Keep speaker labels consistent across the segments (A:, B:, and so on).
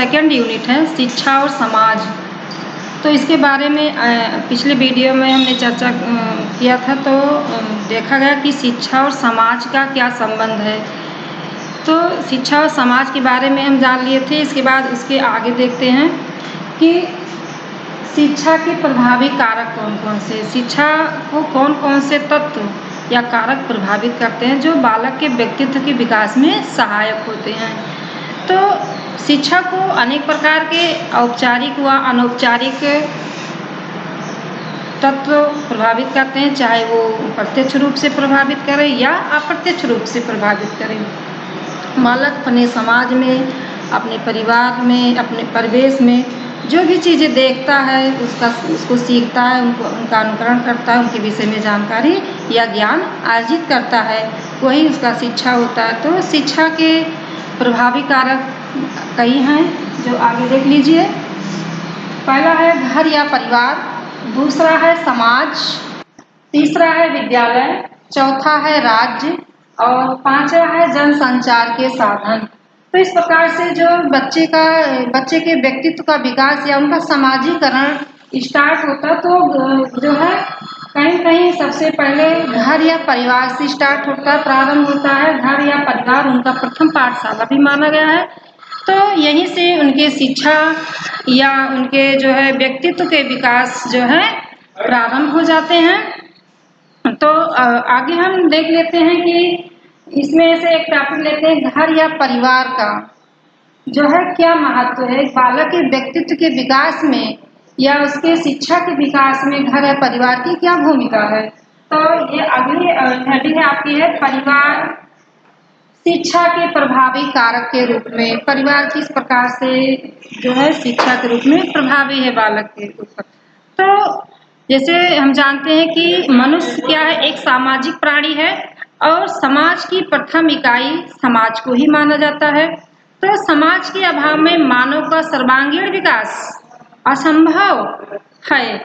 A: Second unit है शिक्षा और समाज। तो इसके बारे में पिछले वीडियो में हमने चर्चा किया था। तो देखा गया कि शिक्षा और समाज का क्या संबंध है। तो शिक्षा और समाज के बारे में हम जान लिए थे। इसके बाद उसके आगे देखते हैं कि शिक्षा के प्रभावी कारक कौन कौन से, शिक्षा को कौन कौन से तत्व या कारक प्रभावित करते हैं जो बालक के व्यक्तित्व के विकास में सहायक होते हैं। तो शिक्षा को अनेक प्रकार के औपचारिक व अनौपचारिक तत्व प्रभावित करते हैं, चाहे वो प्रत्यक्ष रूप से प्रभावित करें या अप्रत्यक्ष रूप से प्रभावित करें। बालक अपने समाज में, अपने परिवार में, अपने परिवेश में जो भी चीज़ें देखता है उसको सीखता है, उनका अनुकरण करता है, उनके विषय में जानकारी या ज्ञान अर्जित करता है, वही उसका शिक्षा होता है। तो शिक्षा के प्रभावी कारक कई हैं जो आगे देख लीजिए। पहला है घर या परिवार, दूसरा है समाज, तीसरा है विद्यालय, चौथा है राज्य और पांचवा है जनसंचार के साधन। तो इस प्रकार से जो बच्चे के व्यक्तित्व का विकास या उनका समाजीकरण स्टार्ट होता, तो जो है कहीं कहीं सबसे पहले घर या परिवार से स्टार्ट होता, प्रारंभ होता है। घर या परिवार उनका प्रथम पाठशाला भी माना गया है। तो यहीं से उनके शिक्षा या उनके जो है व्यक्तित्व के विकास जो है प्रारंभ हो जाते हैं। तो आगे हम देख लेते हैं कि इसमें से एक टॉपिक लेते हैं, घर या परिवार का जो है क्या महत्व है बालक के व्यक्तित्व के विकास में या उसके शिक्षा के विकास में घर या परिवार की क्या भूमिका है। तो ये अगली हेडिंग है आपकी है परिवार शिक्षा के प्रभावी कारक के रूप में। परिवार किस प्रकार से जो है शिक्षा के रूप में प्रभावी है बालक के ऊपर। तो जैसे हम जानते हैं कि मनुष्य क्या है, एक सामाजिक प्राणी है और समाज की प्रथम इकाई समाज को ही माना जाता है। तो समाज के अभाव में मानव का सर्वांगीण विकास असंभव है,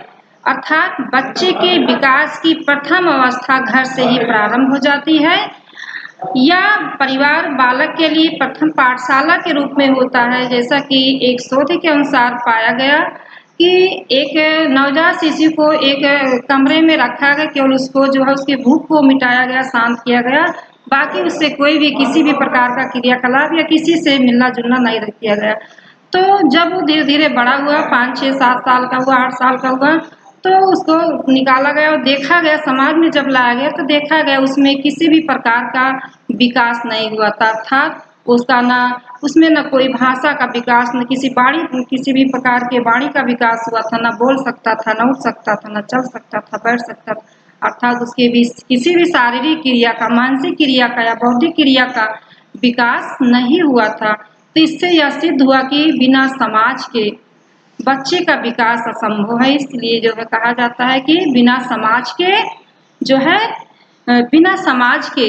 A: अर्थात बच्चे के विकास की प्रथम अवस्था घर से ही प्रारंभ हो जाती है या परिवार बालक के लिए प्रथम पाठशाला के रूप में होता है। जैसा कि एक शोध के अनुसार पाया गया कि एक नवजात शिशु को एक कमरे में रखा गया, केवल उसको जो है उसके भूख को मिटाया गया, शांत किया गया, बाकी उससे कोई भी किसी भी प्रकार का क्रियाकलाप या किसी से मिलना जुलना नहीं किया गया। तो जब वो धीरे धीरे बड़ा हुआ, 5, 6, 7 साल का हुआ, 8 साल का हुआ, तो उसको निकाला गया और देखा गया, समाज में जब लाया गया तो देखा गया उसमें किसी भी प्रकार का विकास नहीं हुआ था। अर्थात उसका उसमें न कोई भाषा का विकास, न किसी भी प्रकार के वाणी का विकास हुआ था, न बोल सकता था, न उठ सकता था, न चल सकता था, बैठ सकता था। अर्थात उसके भी किसी भी शारीरिक क्रिया का, मानसिक क्रिया का या बौद्धिक क्रिया का विकास नहीं हुआ था। तो इससे यह सिद्ध हुआ कि बिना समाज के बच्चे का विकास असंभव है। इसलिए जो है कहा जाता है कि बिना समाज के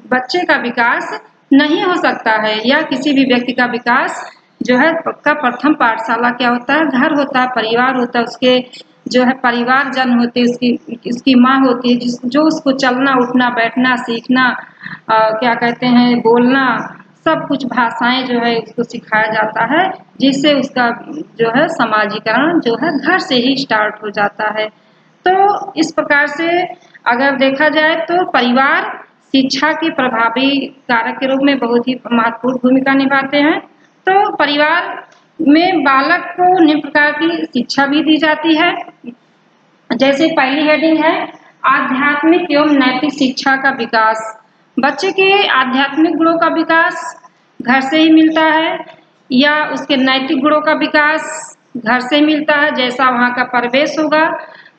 A: बच्चे का विकास नहीं हो सकता है या किसी भी व्यक्ति का विकास जो है का प्रथम पाठशाला क्या होता है, घर होता है, परिवार होता है। उसके जो है परिवार जन होते हैं, उसकी माँ होती है जो उसको चलना, उठना, बैठना, सीखना, क्या कहते हैं, बोलना, सब कुछ भाषाएं जो है उसको सिखाया जाता है, जिससे उसका जो है समाजीकरण जो है घर से ही स्टार्ट हो जाता है। तो इस प्रकार से अगर देखा जाए तो परिवार शिक्षा के प्रभावी कारक के रूप में बहुत ही महत्वपूर्ण भूमिका निभाते हैं। तो परिवार में बालक को निम्न प्रकार की शिक्षा भी दी जाती है। जैसे पहली हेडिंग है आध्यात्मिक एवं नैतिक शिक्षा का विकास। बच्चे के आध्यात्मिक गुणों का विकास घर से ही मिलता है या उसके नैतिक गुणों का विकास घर से मिलता है। जैसा वहाँ का परिवेश होगा,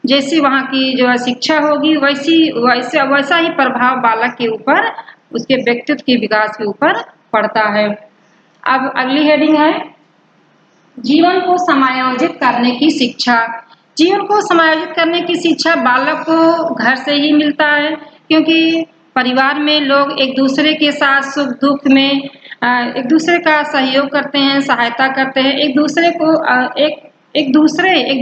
A: जैसी वहाँ की जो है शिक्षा होगी, वैसा ही प्रभाव बालक के ऊपर, उसके व्यक्तित्व के विकास के ऊपर पड़ता है। अब अगली हेडिंग है जीवन को समायोजित करने की शिक्षा। जीवन को समायोजित करने की शिक्षा बालक को घर से ही मिलता है, क्योंकि परिवार में लोग एक दूसरे के साथ सुख दुख में एक दूसरे का सहयोग करते हैं, सहायता करते हैं, एक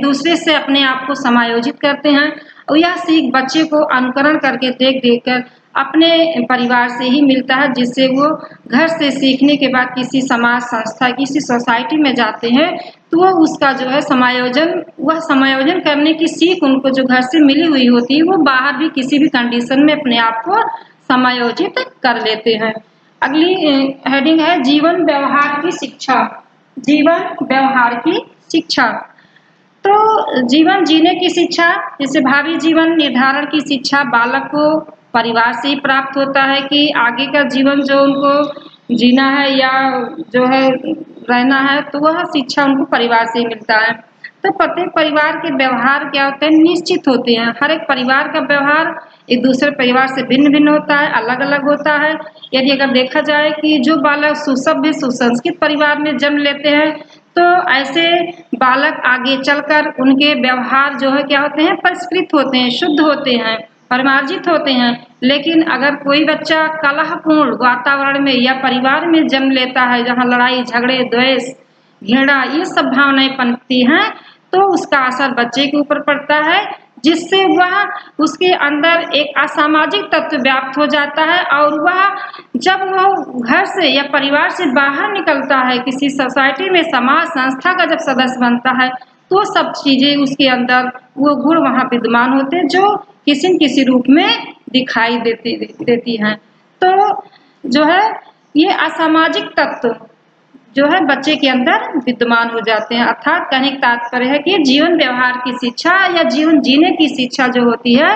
A: दूसरे से अपने आप को समायोजित करते हैं। और यह सीख बच्चे को अनुकरण करके देख देख कर अपने परिवार से ही मिलता है, जिससे वो घर से सीखने के बाद किसी समाज संस्था, किसी सोसाइटी में जाते हैं तो वो उसका जो है समायोजन करने की सीख उनको जो घर से मिली हुई होती है, वो बाहर भी किसी भी कंडीशन में अपने आप को समायोजित कर लेते हैं। अगली हेडिंग है जीवन व्यवहार की शिक्षा। जीवन व्यवहार की शिक्षा। तो जीवन जीने की शिक्षा, जैसे भावी जीवन निर्धारण की शिक्षा बालक को परिवार से ही प्राप्त होता है कि आगे का जीवन जो उनको जीना है या जो है रहना है, तो वह शिक्षा उनको परिवार से ही मिलता है। तो प्रत्येक परिवार के व्यवहार क्या होते हैं, निश्चित होते हैं। हर एक परिवार का व्यवहार एक दूसरे परिवार से भिन्न भिन्न होता है, अलग अलग होता है। यदि अगर देखा जाए कि जो बालक सुसभ्य सुसंस्कृत परिवार में जन्म लेते हैं, तो ऐसे बालक आगे चलकर उनके व्यवहार जो है क्या होते हैं, परिष्कृत होते हैं, शुद्ध होते हैं, परिमार्जित होते हैं। लेकिन अगर कोई बच्चा कलहपूर्ण वातावरण में या परिवार में जन्म लेता है जहाँ लड़ाई झगड़े द्वेष घृणा ये सब भावनाएं पनपती हैं, तो उसका असर बच्चे के ऊपर पड़ता है, जिससे वह उसके अंदर एक असामाजिक तत्व व्याप्त हो जाता है। और वह जब वह घर से या परिवार से बाहर निकलता है, किसी सोसाइटी में समाज संस्था का जब सदस्य बनता है, तो सब चीजें उसके अंदर वो गुण वहाँ विद्यमान होते हैं जो किसी न किसी रूप में दिखाई देती हैं। तो जो है ये असामाजिक तत्व जो है बच्चे के अंदर विद्यमान हो जाते हैं। अर्थात कहने का तात्पर्य है कि जीवन व्यवहार की शिक्षा या जीवन जीने की शिक्षा जो होती है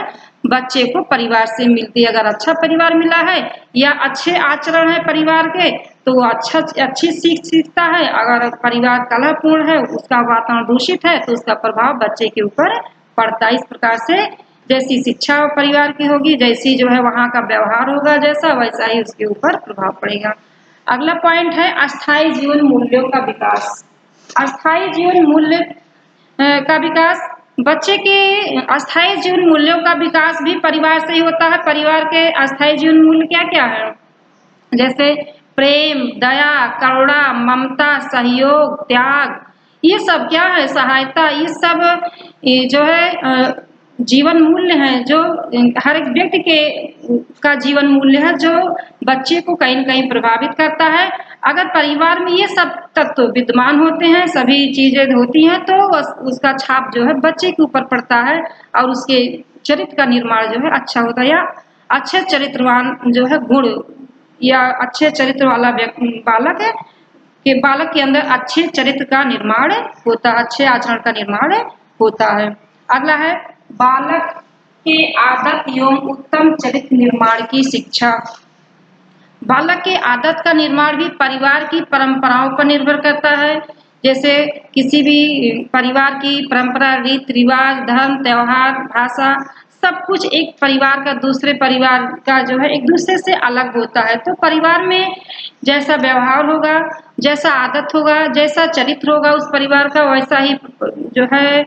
A: बच्चे को परिवार से मिलती है। अगर अच्छा परिवार मिला है या अच्छे आचरण है परिवार के, तो वो अच्छी सीख सीखता है। अगर परिवार कलहपूर्ण है, उसका वातावरण दूषित है, तो उसका प्रभाव बच्चे के ऊपर पड़ता है। इस प्रकार से जैसी शिक्षा परिवार की होगी, जैसी जो है वहाँ का व्यवहार होगा, जैसा वैसा ही उसके ऊपर प्रभाव पड़ेगा। अगला पॉइंट है अस्थायी जीवन मूल्यों का विकास। अस्थायी जीवन मूल्य का विकास, बच्चे के अस्थायी जीवन मूल्यों का विकास भी परिवार से ही होता है। परिवार के अस्थायी जीवन मूल्य क्या क्या है, जैसे प्रेम, दया, करुणा, ममता, सहयोग, त्याग, ये सब क्या है, सहायता, ये सब जो है जीवन मूल्य है जो हर एक व्यक्ति के का जीवन मूल्य है, जो बच्चे को कहीं न कहीं प्रभावित करता है। अगर परिवार में ये सब तत्व विद्यमान होते हैं, सभी चीजें होती हैं, तो उसका छाप जो है बच्चे के ऊपर पड़ता है और उसके चरित्र का निर्माण जो है अच्छा होता है, या अच्छे चरित्रवान जो है गुण या अच्छे चरित्र वाला बालक है कि बालक के अंदर अच्छे चरित्र का निर्माण होता है, अच्छे आचरण का निर्माण होता है। अगला है बालक के आदत एवं उत्तम चरित्र निर्माण की शिक्षा। बालक के आदत का निर्माण भी परिवार की परंपराओं पर निर्भर करता है। जैसे किसी भी परिवार की परंपरा, रीति रिवाज, धर्म, त्योहार, भाषा, सब कुछ एक परिवार का दूसरे परिवार का जो है एक दूसरे से अलग होता है। तो परिवार में जैसा व्यवहार होगा, जैसा आदत होगा, जैसा चरित्र होगा उस परिवार का, वैसा ही जो है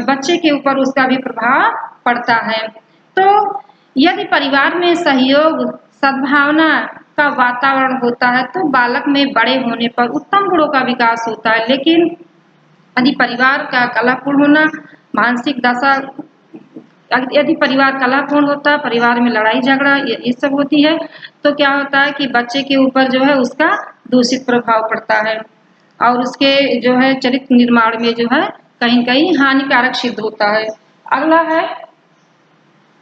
A: बच्चे के ऊपर उसका भी प्रभाव पड़ता है। तो यदि परिवार में सहयोग, सद्भावना का वातावरण होता है, तो बालक में बड़े होने पर उत्तम गुणों का विकास होता है। लेकिन यदि परिवार का कलहपूर्ण होना, मानसिक दशा, यदि परिवार कलहपूर्ण होता है, परिवार में लड़ाई झगड़ा ये सब होती है, तो क्या होता है कि बच्चे के ऊपर जो है उसका दूषित प्रभाव पड़ता है और उसके जो है चरित्र निर्माण में जो है कहीं कहीं हानिकारक सिद्ध होता है। अगला है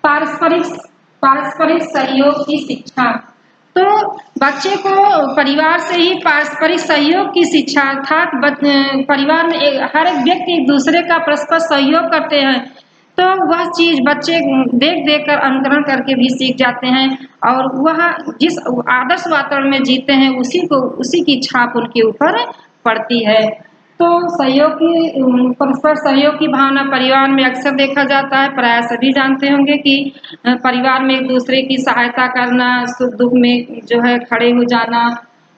A: पारस्परिक सहयोग की शिक्षा। तो बच्चे को परिवार से ही पारस्परिक सहयोग की शिक्षा, अर्थात परिवार में हर एक व्यक्ति एक दूसरे का परस्पर सहयोग करते हैं, तो वह चीज बच्चे देख देख कर अनुकरण करके भी सीख जाते हैं और वह जिस आदर्श वातावरण में जीते हैं उसी की छाप उनके ऊपर पड़ती है। तो सहयोग की परस्पर सहयोग की भावना परिवार में अक्सर देखा जाता है। प्राय सभी जानते होंगे कि परिवार में एक दूसरे की सहायता करना, सुख दुख में जो है खड़े हो जाना,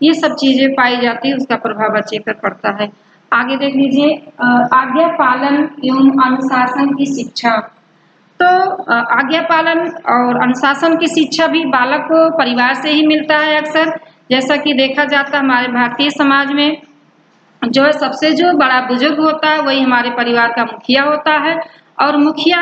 A: ये सब चीजें पाई जाती है, उसका प्रभाव बच्चे पर पड़ता है। आगे देख लीजिए आज्ञा पालन एवं अनुशासन की शिक्षा। तो आज्ञा पालन और अनुशासन की शिक्षा भी बालक को परिवार से ही मिलता है अक्सर। जैसा कि देखा जाता है हमारे भारतीय समाज में जो है सबसे जो बड़ा बुजुर्ग होता है वही हमारे परिवार का मुखिया होता है और मुखिया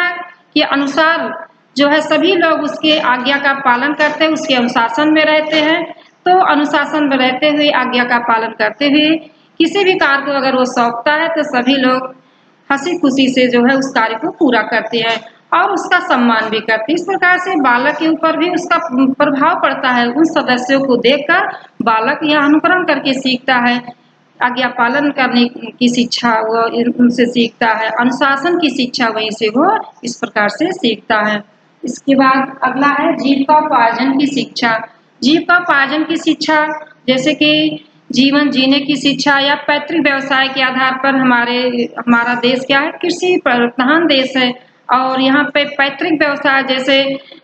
A: के अनुसार जो है सभी लोग उसके आज्ञा का पालन करते हैं, उसके अनुशासन में रहते हैं। तो अनुशासन में रहते हुए, आज्ञा का पालन करते हुए किसी भी कार्य को अगर वो सौंपता है तो सभी लोग हँसी-खुशी से जो है उस कार्य को पूरा करते हैं और उसका सम्मान भी करते हैं। इस प्रकार से बालक के ऊपर भी उसका प्रभाव पड़ता है। उन सदस्यों को देखकर बालक यह अनुकरण करके सीखता है। आज्ञा पालन करने की शिक्षा वो उनसे सीखता है, अनुशासन की शिक्षा वहीं से वो इस प्रकार से सीखता है। इसके बाद अगला है जीविकोपार्जन की शिक्षा। जीविकोपार्जन की शिक्षा जैसे कि जीवन जीने की शिक्षा या पैतृक व्यवसाय के आधार पर हमारा देश क्या है, कृषि प्रधान देश है और यहाँ पे पैतृक व्यवसाय जैसे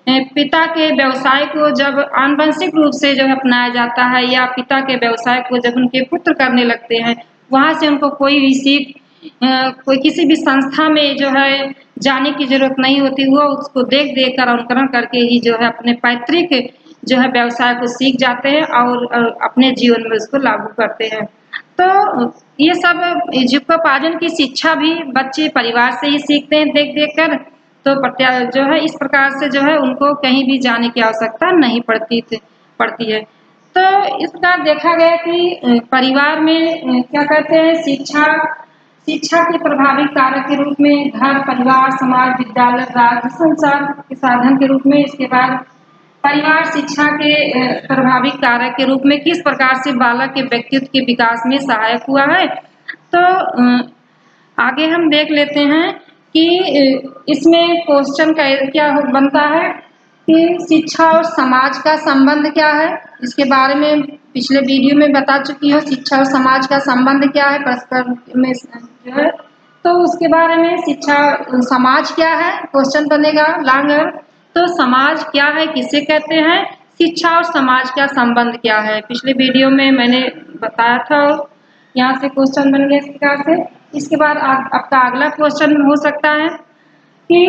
A: पिता के व्यवसाय को जब आनुवंशिक रूप से जो है अपनाया जाता है या पिता के व्यवसाय को जब उनके पुत्र करने लगते हैं, वहाँ से उनको कोई भी सीख कोई किसी भी संस्था में जो है जाने की जरूरत नहीं होती। वो उसको देख-देख कर अनुकरण करके ही जो है अपने पैतृक जो है व्यवसाय को सीख जाते हैं और अपने जीवन में उसको लागू करते हैं। तो ये सब जीविकोपार्जन की शिक्षा भी बच्चे परिवार से ही सीखते हैं देख-देख कर। तो जो है इस प्रकार से जो है उनको कहीं भी जाने की आवश्यकता नहीं पड़ती है। तो इस प्रकार देखा गया कि परिवार में क्या कहते हैं शिक्षा के प्रभावी कारक के रूप में घर, परिवार, समाज, विद्यालय, राज्य, संचार के साधन के रूप में, इसके बाद परिवार शिक्षा के प्रभावी कारक के रूप में किस प्रकार से बालक के व्यक्तित्व के विकास में सहायक हुआ है। तो आगे हम देख लेते हैं कि इसमें क्वेश्चन क्या बनता है कि शिक्षा और समाज का संबंध क्या है। इसके बारे में पिछले वीडियो में बता चुकी हूँ, शिक्षा और समाज का संबंध क्या है परस्पर में जो है। तो उसके बारे में शिक्षा समाज क्या है क्वेश्चन बनेगा लॉन्ग। तो समाज क्या है, किसे कहते हैं, शिक्षा और समाज का संबंध क्या है, पिछले वीडियो में मैंने बताया था। यहाँ से क्वेश्चन बन गया इस प्रकार से। इसके बाद आपका अगला क्वेश्चन हो सकता है कि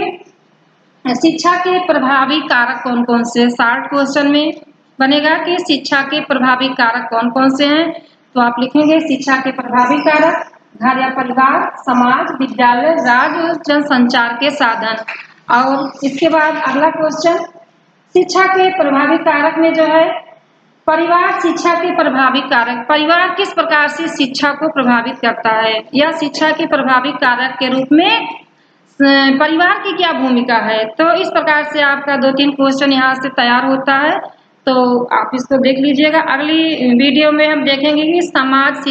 A: शिक्षा के प्रभावी कारक कौन कौन से, शॉर्ट क्वेश्चन में बनेगा कि शिक्षा के प्रभावी कारक कौन कौन से हैं। तो आप लिखेंगे शिक्षा के प्रभावी कारक घर या परिवार, समाज, विद्यालय, राज्य और जनसंचार के साधन। और इसके बाद अगला क्वेश्चन, शिक्षा के प्रभावी कारक में जो है परिवार शिक्षा के प्रभावी कारक, परिवार किस प्रकार से शिक्षा को प्रभावित करता है या शिक्षा के प्रभावी कारक के रूप में परिवार की क्या भूमिका है। तो इस प्रकार से आपका 2-3 क्वेश्चन यहाँ से तैयार होता है। तो आप इसको देख लीजिएगा। अगली वीडियो में हम देखेंगे कि समाज